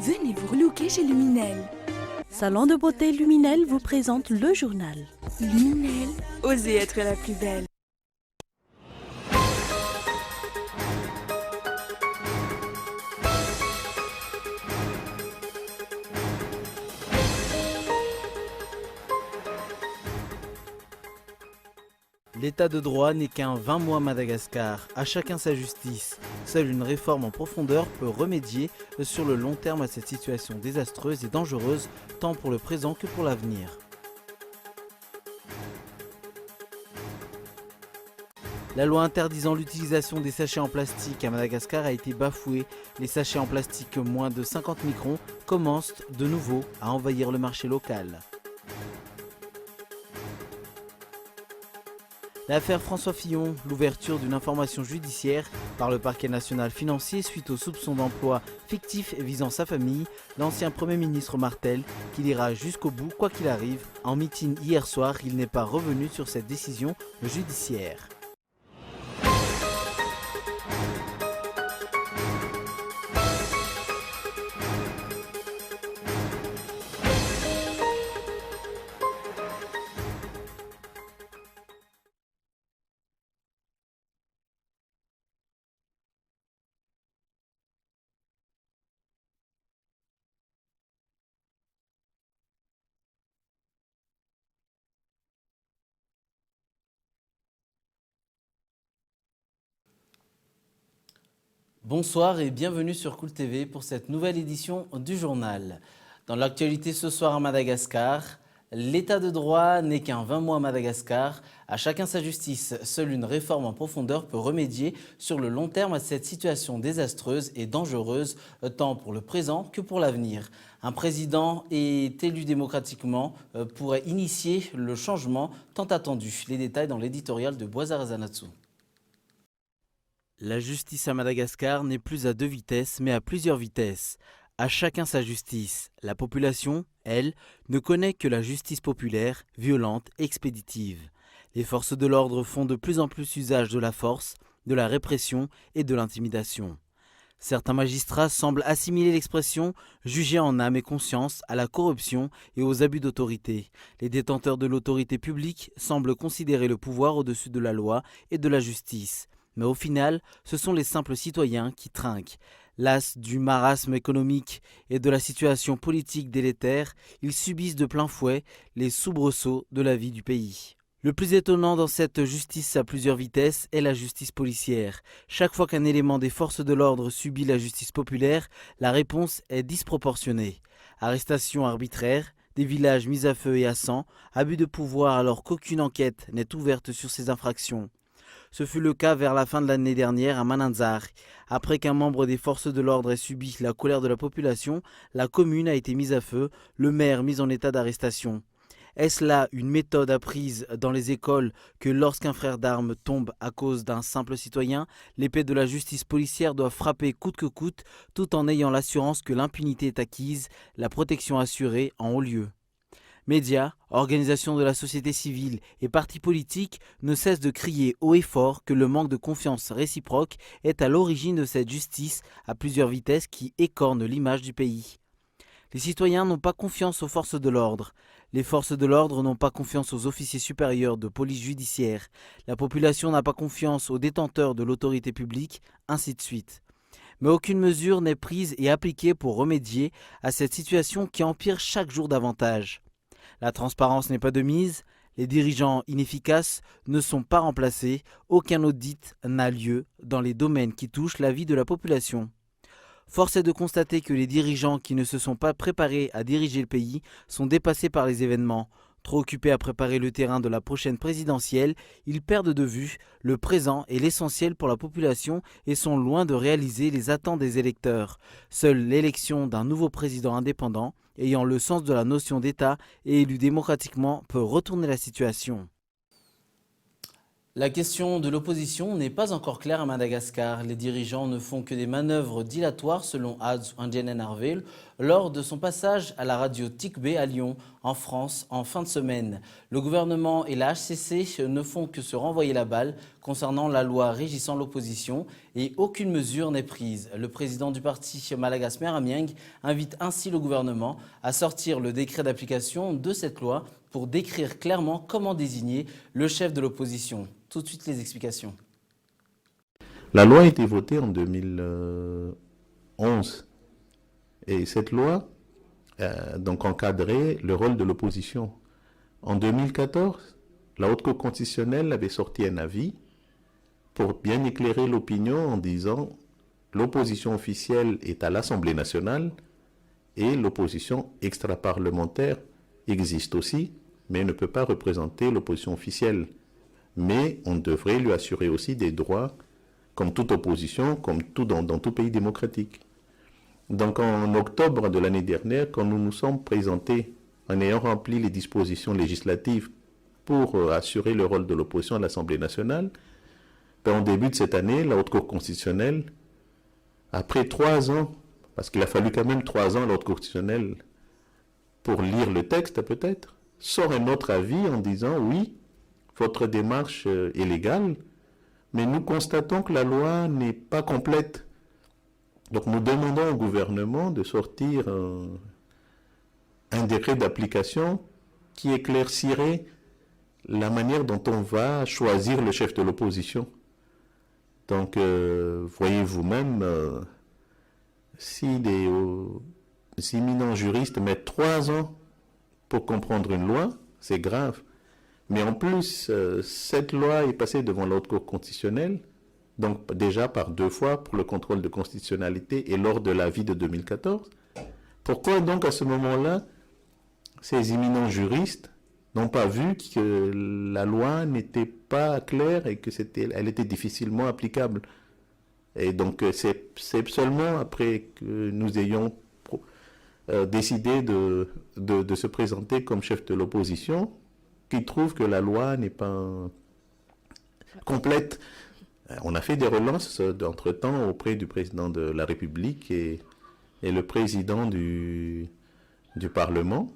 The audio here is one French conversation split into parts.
Venez vous relooker chez Luminel. Salon de beauté Luminel vous présente le journal. Luminel, osez être la plus belle. L'état de droit n'est qu'un 20 mois à Madagascar, à chacun sa justice. Seule une réforme en profondeur peut remédier sur le long terme à cette situation désastreuse et dangereuse, tant pour le présent que pour l'avenir. La loi interdisant l'utilisation des sachets en plastique à Madagascar a été bafouée. Les sachets en plastique moins de 50 microns commencent de nouveau à envahir le marché local. L'affaire François Fillon, l'ouverture d'une information judiciaire par le parquet national financier suite aux soupçons d'emploi fictif visant sa famille, l'ancien Premier ministre martèle qu'il ira jusqu'au bout quoi qu'il arrive. En meeting hier soir, il n'est pas revenu sur cette décision judiciaire. Bonsoir et bienvenue sur Cool TV pour cette nouvelle édition du journal. Dans l'actualité ce soir à Madagascar, l'état de droit n'est qu'un 20 mois à Madagascar. À chacun sa justice, seule une réforme en profondeur peut remédier sur le long terme à cette situation désastreuse et dangereuse, tant pour le présent que pour l'avenir. Un président est élu démocratiquement pourrait initier le changement tant attendu. Les détails dans l'éditorial de Boazar Zanatsu. La justice à Madagascar n'est plus à deux vitesses, mais à plusieurs vitesses. À chacun sa justice. La population, elle, ne connaît que la justice populaire, violente, expéditive. Les forces de l'ordre font de plus en plus usage de la force, de la répression et de l'intimidation. Certains magistrats semblent assimiler l'expression « juger en âme et conscience » à la corruption et aux abus d'autorité. Les détenteurs de l'autorité publique semblent considérer le pouvoir au-dessus de la loi et de la justice. Mais au final, ce sont les simples citoyens qui trinquent. Las du marasme économique et de la situation politique délétère, ils subissent de plein fouet les soubresauts de la vie du pays. Le plus étonnant dans cette justice à plusieurs vitesses est la justice policière. Chaque fois qu'un élément des forces de l'ordre subit la justice populaire, la réponse est disproportionnée. Arrestations arbitraires, des villages mis à feu et à sang, abus de pouvoir alors qu'aucune enquête n'est ouverte sur ces infractions. Ce fut le cas vers la fin de l'année dernière à Mananzar. Après qu'un membre des forces de l'ordre ait subi la colère de la population, la commune a été mise à feu, le maire mis en état d'arrestation. Est-ce là une méthode apprise dans les écoles que lorsqu'un frère d'armes tombe à cause d'un simple citoyen, l'épée de la justice policière doit frapper coûte que coûte tout en ayant l'assurance que l'impunité est acquise, la protection assurée en haut lieu? Médias, organisations de la société civile et partis politiques ne cessent de crier haut et fort que le manque de confiance réciproque est à l'origine de cette justice à plusieurs vitesses qui écorne l'image du pays. Les citoyens n'ont pas confiance aux forces de l'ordre. Les forces de l'ordre n'ont pas confiance aux officiers supérieurs de police judiciaire. La population n'a pas confiance aux détenteurs de l'autorité publique, ainsi de suite. Mais aucune mesure n'est prise et appliquée pour remédier à cette situation qui empire chaque jour davantage. La transparence n'est pas de mise, les dirigeants inefficaces ne sont pas remplacés, aucun audit n'a lieu dans les domaines qui touchent la vie de la population. Force est de constater que les dirigeants qui ne se sont pas préparés à diriger le pays sont dépassés par les événements. Trop occupés à préparer le terrain de la prochaine présidentielle, ils perdent de vue le présent et l'essentiel pour la population et sont loin de réaliser les attentes des électeurs. Seule l'élection d'un nouveau président indépendant, ayant le sens de la notion d'État et élu démocratiquement, peut retourner la situation. La question de l'opposition n'est pas encore claire à Madagascar. Les dirigeants ne font que des manœuvres dilatoires selon Ads Andienen Arvel lors de son passage à la radio TICB à Lyon, en France, en fin de semaine. Le gouvernement et la HCC ne font que se renvoyer la balle concernant la loi régissant l'opposition et aucune mesure n'est prise. Le président du parti Malagas Meramieng invite ainsi le gouvernement à sortir le décret d'application de cette loi pour décrire clairement comment désigner le chef de l'opposition. Tout de suite les explications. La loi a été votée en 2011 et cette loi donc encadrait le rôle de l'opposition. En 2014, la Haute Cour constitutionnelle avait sorti un avis pour bien éclairer l'opinion en disant l'opposition officielle est à l'Assemblée nationale et l'opposition extra-parlementaire existe aussi, mais ne peut pas représenter l'opposition officielle. Mais on devrait lui assurer aussi des droits, comme toute opposition, comme tout dans tout pays démocratique. Donc en octobre de l'année dernière, quand nous nous sommes présentés en ayant rempli les dispositions législatives pour assurer le rôle de l'opposition à l'Assemblée nationale, en début de cette année, la Haute Cour constitutionnelle, après 3 ans, parce qu'il a fallu quand même 3 ans à la Haute Cour constitutionnelle pour lire le texte peut-être, sort un autre avis en disant oui, votre démarche est légale, mais nous constatons que la loi n'est pas complète. Donc nous demandons au gouvernement de sortir un décret d'application qui éclaircirait la manière dont on va choisir le chef de l'opposition. Donc voyez vous-même, si des éminents juristes mettent 3 ans pour comprendre une loi, c'est grave. Mais en plus, cette loi est passée devant la Haute Cour constitutionnelle, donc déjà par 2 fois pour le contrôle de constitutionnalité et lors de l'avis de 2014. Pourquoi donc à ce moment-là, ces éminents juristes n'ont pas vu que la loi n'était pas claire et que elle était difficilement applicable? Et donc c'est seulement après que nous ayons décidé de se présenter comme chef de l'opposition qu'ils trouvent que la loi n'est pas complète. On a fait des relances d'entre-temps auprès du président de la République et le président du Parlement.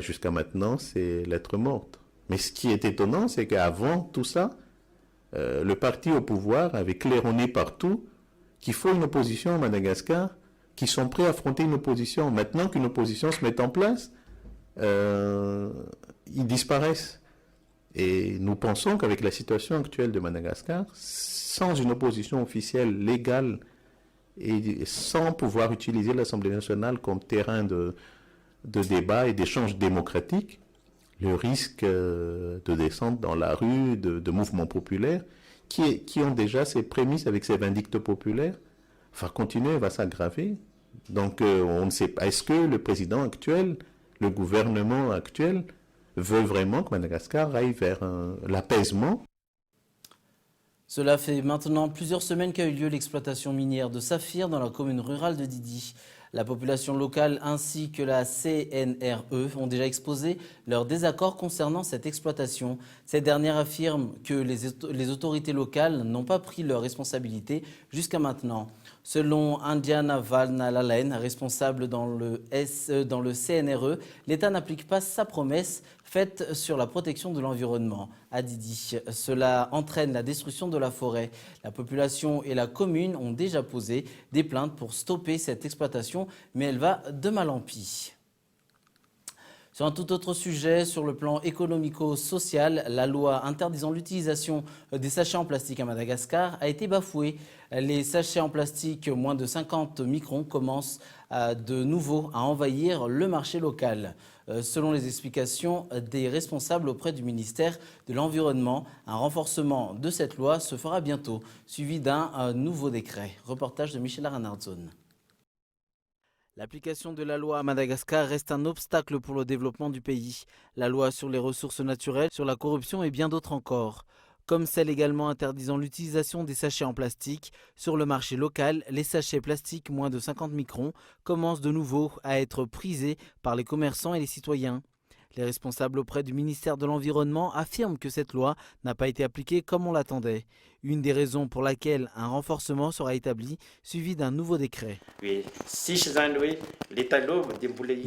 Jusqu'à maintenant, c'est lettre morte. Mais ce qui est étonnant, c'est qu'avant tout ça, le parti au pouvoir avait claironné partout qu'il faut une opposition à Madagascar, qui sont prêts à affronter une opposition. Maintenant qu'une opposition se met en place, ils disparaissent. Et nous pensons qu'avec la situation actuelle de Madagascar, sans une opposition officielle légale et sans pouvoir utiliser l'Assemblée nationale comme terrain de débat et d'échange démocratique, le risque de descente dans la rue de mouvements populaires qui ont déjà ses prémices avec ces vindictes populaires va continuer, va s'aggraver. Donc on ne sait pas, est-ce que le président actuel, le gouvernement actuel veut vraiment que Madagascar aille vers l'apaisement? Cela fait maintenant plusieurs semaines qu'a eu lieu l'exploitation minière de saphir dans la commune rurale de Didi. La population locale ainsi que la CNRE ont déjà exposé leur désaccord concernant cette exploitation. Cette dernière affirme que les autorités locales n'ont pas pris leurs responsabilités jusqu'à maintenant. Selon Indiana Valnalalen, responsable dans le CNRE, l'État n'applique pas sa promesse faite sur la protection de l'environnement à Didi. Cela entraîne la destruction de la forêt. La population et la commune ont déjà posé des plaintes pour stopper cette exploitation, mais elle va de mal en pis. Sur un tout autre sujet, sur le plan économico-social, la loi interdisant l'utilisation des sachets en plastique à Madagascar a été bafouée. Les sachets en plastique moins de 50 microns commencent de nouveau à envahir le marché local. Selon les explications des responsables auprès du ministère de l'Environnement, un renforcement de cette loi se fera bientôt, suivi d'un nouveau décret. Reportage de Michel Aranardzon. L'application de la loi à Madagascar reste un obstacle pour le développement du pays. La loi sur les ressources naturelles, sur la corruption et bien d'autres encore. Comme celle également interdisant l'utilisation des sachets en plastique. Sur le marché local, les sachets plastiques moins de 50 microns commencent de nouveau à être prisés par les commerçants et les citoyens. Les responsables auprès du ministère de l'Environnement affirment que cette loi n'a pas été appliquée comme on l'attendait. Une des raisons pour laquelle un renforcement sera établi, suivi d'un nouveau décret. Il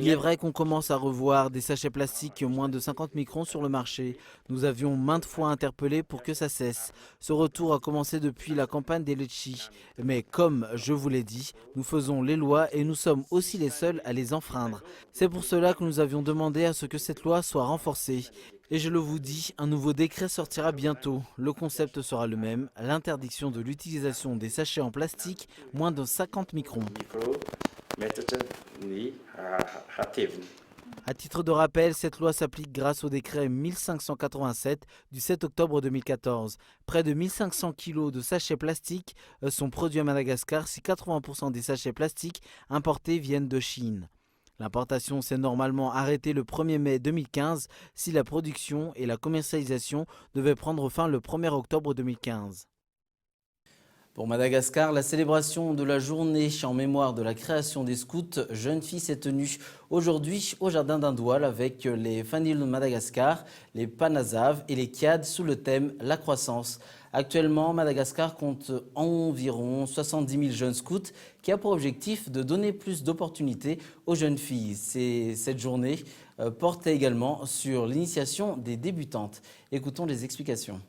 est vrai qu'on commence à revoir des sachets plastiques moins de 50 microns sur le marché. Nous avions maintes fois interpellé pour que ça cesse. Ce retour a commencé depuis la campagne des Litchi. Mais comme je vous l'ai dit, nous faisons les lois et nous sommes aussi les seuls à les enfreindre. C'est pour cela que nous avions demandé à ce que cette loi soit renforcée. Et je le vous dis, un nouveau décret sortira bientôt. Le concept sera le même, l'interdiction de l'utilisation des sachets en plastique moins de 50 microns. À titre de rappel, cette loi s'applique grâce au décret 1587 du 7 octobre 2014. Près de 1500 kg de sachets plastiques sont produits à Madagascar si 80% des sachets plastiques importés viennent de Chine. L'importation s'est normalement arrêtée le 1er mai 2015 si la production et la commercialisation devaient prendre fin le 1er octobre 2015. Pour Madagascar, la célébration de la journée en mémoire de la création des scouts jeunes filles s'est tenue aujourd'hui au jardin d'Indoual avec les Fanil de Madagascar, les Panazav et les Kiad sous le thème « La croissance ». Actuellement, Madagascar compte environ 70 000 jeunes scouts qui a pour objectif de donner plus d'opportunités aux jeunes filles. Cette journée porte également sur l'initiation des débutantes. Écoutons les explications.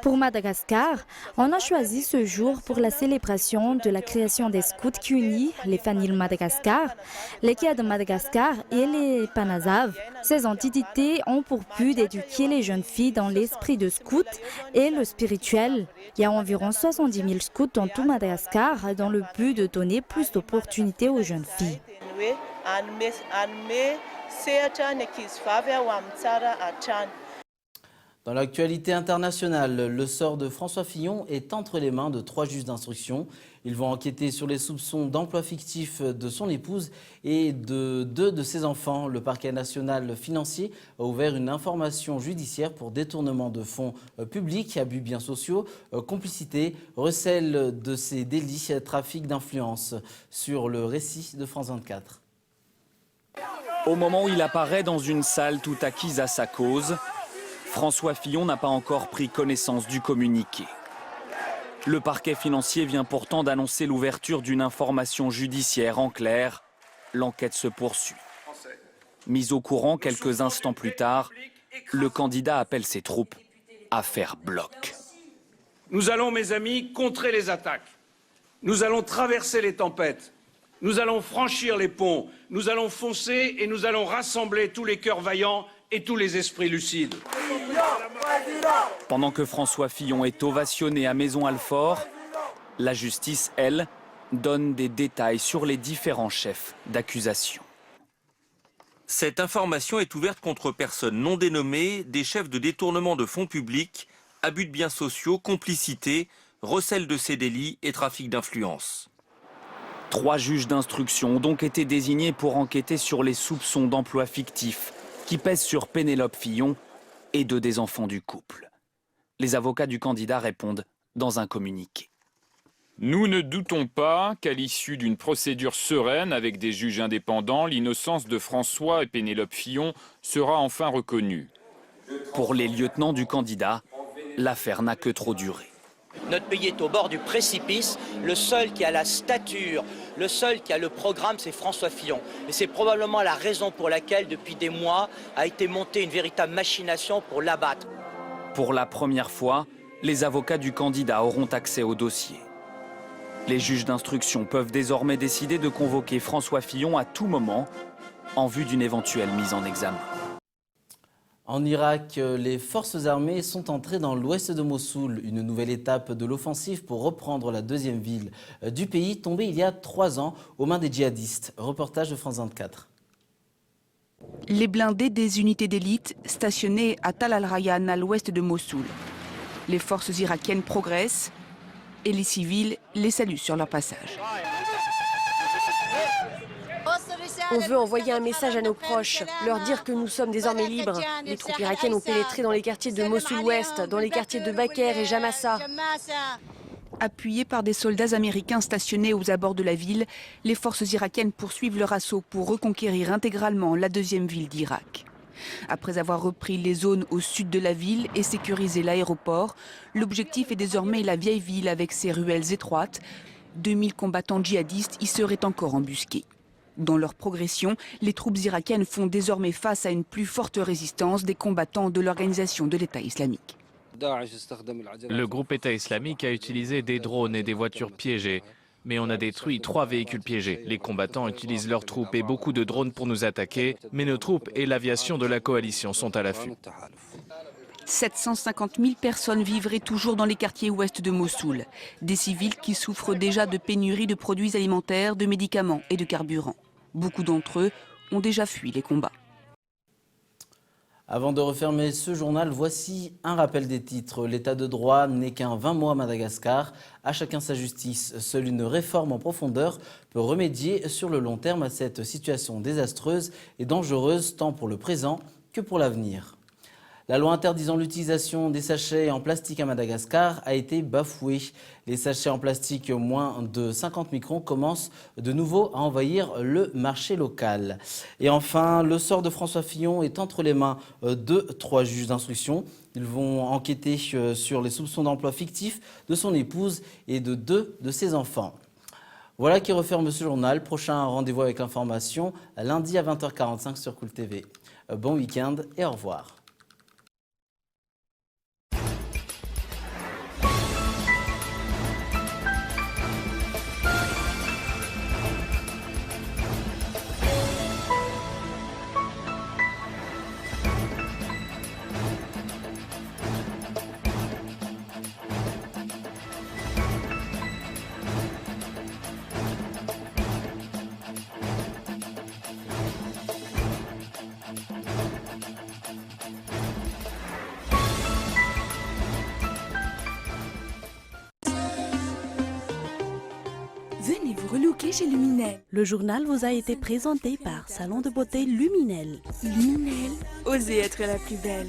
Pour Madagascar, on a choisi ce jour pour la célébration de la création des scouts qui unit les Fanil Madagascar, les Kiad de Madagascar et les Panazav. Ces entités ont pour but d'éduquer les jeunes filles dans l'esprit de scout et le spirituel. Il y a environ 70 000 scouts dans tout Madagascar dans le but de donner plus d'opportunités aux jeunes filles. Dans l'actualité internationale, le sort de François Fillon est entre les mains de 3 juges d'instruction. Ils vont enquêter sur les soupçons d'emploi fictif de son épouse et de 2 de ses enfants. Le parquet national financier a ouvert une information judiciaire pour détournement de fonds publics, abus biens sociaux, complicité, recel de ces délits, trafic d'influence. Sur le récit de France 24. Au moment où il apparaît dans une salle tout acquise à sa cause, François Fillon n'a pas encore pris connaissance du communiqué. Le parquet financier vient pourtant d'annoncer l'ouverture d'une information judiciaire. En clair, l'enquête se poursuit. Mis au courant quelques instants plus tard, le candidat appelle ses troupes à faire bloc. Nous allons, mes amis, contrer les attaques. Nous allons traverser les tempêtes. Nous allons franchir les ponts, nous allons foncer et nous allons rassembler tous les cœurs vaillants et tous les esprits lucides. Pendant que François Fillon est ovationné à Maison-Alfort, la justice, elle, donne des détails sur les différents chefs d'accusation. Cette information est ouverte contre personnes non dénommées, des chefs de détournement de fonds publics, abus de biens sociaux, complicité, recel de ces délits et trafic d'influence. 3 juges d'instruction ont donc été désignés pour enquêter sur les soupçons d'emploi fictif qui pèsent sur Pénélope Fillon et 2 des enfants du couple. Les avocats du candidat répondent dans un communiqué. Nous ne doutons pas qu'à l'issue d'une procédure sereine avec des juges indépendants, l'innocence de François et Pénélope Fillon sera enfin reconnue. Pour les lieutenants du candidat, l'affaire n'a que trop duré. Notre pays est au bord du précipice. Le seul qui a la stature, le seul qui a le programme, c'est François Fillon. Et c'est probablement la raison pour laquelle, depuis des mois, a été montée une véritable machination pour l'abattre. Pour la première fois, les avocats du candidat auront accès au dossier. Les juges d'instruction peuvent désormais décider de convoquer François Fillon à tout moment en vue d'une éventuelle mise en examen. En Irak, les forces armées sont entrées dans l'ouest de Mossoul, une nouvelle étape de l'offensive pour reprendre la 2e ville du pays, tombée il y a 3 ans aux mains des djihadistes. Reportage de France 24. Les blindés des unités d'élite stationnées à Tal al-Rayyan à l'ouest de Mossoul. Les forces irakiennes progressent et les civils les saluent sur leur passage. On veut envoyer un message à nos proches, leur dire que nous sommes désormais libres. Les troupes irakiennes ont pénétré dans les quartiers de Mossoul-Ouest, dans les quartiers de Baker et Jamassa. Appuyés par des soldats américains stationnés aux abords de la ville, les forces irakiennes poursuivent leur assaut pour reconquérir intégralement la deuxième ville d'Irak. Après avoir repris les zones au sud de la ville et sécurisé l'aéroport, l'objectif est désormais la vieille ville avec ses ruelles étroites. 2000 combattants djihadistes y seraient encore embusqués. Dans leur progression, les troupes irakiennes font désormais face à une plus forte résistance des combattants de l'organisation de l'État islamique. Le groupe État islamique a utilisé des drones et des voitures piégées. Mais on a détruit 3 véhicules piégés. Les combattants utilisent leurs troupes et beaucoup de drones pour nous attaquer. Mais nos troupes et l'aviation de la coalition sont à l'affût. 750 000 personnes vivraient toujours dans les quartiers ouest de Mossoul. Des civils qui souffrent déjà de pénurie de produits alimentaires, de médicaments et de carburant. Beaucoup d'entre eux ont déjà fui les combats. Avant de refermer ce journal, voici un rappel des titres. L'état de droit n'est qu'un 20 mois à Madagascar. À chacun sa justice. Seule une réforme en profondeur peut remédier sur le long terme à cette situation désastreuse et dangereuse tant pour le présent que pour l'avenir. La loi interdisant l'utilisation des sachets en plastique à Madagascar a été bafouée. Les sachets en plastique moins de 50 microns commencent de nouveau à envahir le marché local. Et enfin, le sort de François Fillon est entre les mains de 3 juges d'instruction. Ils vont enquêter sur les soupçons d'emploi fictif de son épouse et de 2 de ses enfants. Voilà qui referme ce journal. Prochain rendez-vous avec l'information lundi à 20h45 sur Cool TV. Bon week-end et au revoir. Venez vous relooker chez Luminel. Le journal vous a été présenté par Salon de beauté Luminel. Luminel, osez être la plus belle.